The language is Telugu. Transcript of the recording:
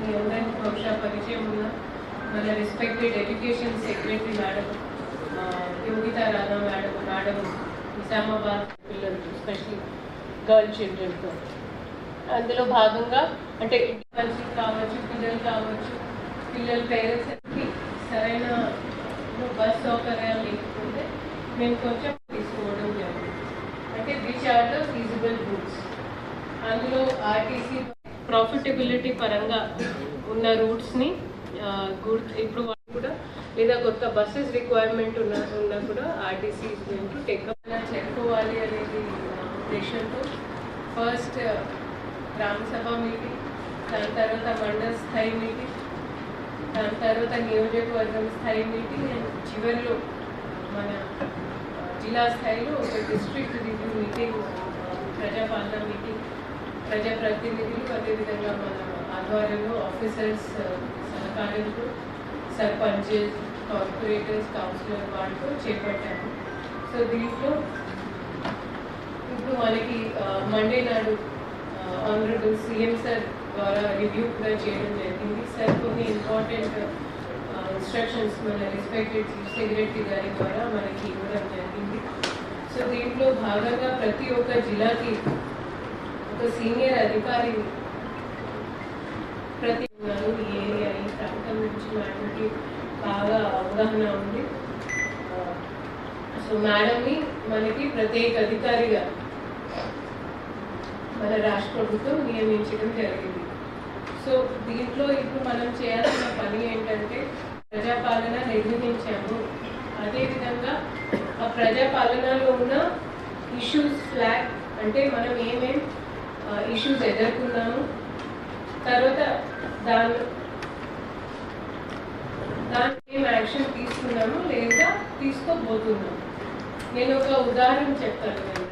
మీ అందరికీ బహుశా పరిచయం ఉన్న మన respected education secretary madam Yogita Radha madam Nizamabad పిల్లలు స్పెషల్ గర్ల్ చిల్డ్రన్తో అందులో భాగంగా అంటే మనుషులు కావచ్చు పిల్లలు కావచ్చు పిల్లల పేరెంట్స్కి సరైన బస్ సౌకర్యాలు లేకపోతే మేము కొంచెం తీసుకోవడం జరిగింది. అంటే which are the feasible routes, అందులో ఆర్టీసీ ప్రాఫిటబిలిటీ పరంగా ఉన్న రూట్స్ని ఇప్పుడు కూడా లేదా కొత్త బస్సెస్ రిక్వైర్మెంట్ ఉన్నా కూడా RTC is going to take up చెప్పుకోవాలి అనేది ఉద్దేశంతో ఫస్ట్ గ్రామసభ మీటింగ్, దాని తర్వాత మండల స్థాయి మీటింగ్, దాని తర్వాత నియోజకవర్గం స్థాయి మీటింగ్ అండ్ చివరిలో మన జిల్లా స్థాయిలో ఒక డిస్ట్రిక్ట్ రివ్యూ మీటింగ్, ప్రజాపాలన మీటింగ్, ప్రజాప్రతినిధులు అదేవిధంగా మన ఆధ్వర్యంలో ఆఫీసర్స్ సహకారంతో సర్పంచెస్, కార్పొరేటర్స్, కౌన్సిలర్ వాళ్ళతో చేపట్టాము. సో దీంట్లో ఇప్పుడు మనకి మండే నాడు ఆనరబుల్ సీఎం సార్ ద్వారా రివ్యూ కూడా చేయడం జరిగింది. సార్ కొన్ని ఇంపార్టెంట్ ఇన్స్ట్రక్షన్స్ మన రెస్పెక్టెడ్ చీఫ్ సెక్రటరీ గారి ద్వారా మనకి ఇవ్వడం జరిగింది. సో దీంట్లో భాగంగా ప్రతి ఒక్క జిల్లాకి ఒక సీనియర్ అధికారి ప్రతి ఈ ఏరియా ఈ ప్రాంతం నుంచి మేడంకి బాగా అవగాహన ఉంది. సో మేడంని మనకి ప్రత్యేక అధికారిగా మన రాష్ట్ర ప్రభుత్వం నియమించడం జరిగింది. సో దీంట్లో ఇప్పుడు మనం చేయాల్సిన పని ఏంటంటే ప్రజాపాలన నిర్వహించాము, అదేవిధంగా ఆ ప్రజాపాలనలో ఉన్న ఇష్యూస్ ఫ్లాగ్ అంటే మనం ఏమేం ఇష్యూస్ ఎదుర్కొన్నాము, తర్వాత దాని ఏం యాక్షన్ తీసుకున్నాము లేదా తీసుకోబోతున్నాము. నేను ఒక ఉదాహరణ చెప్తాను.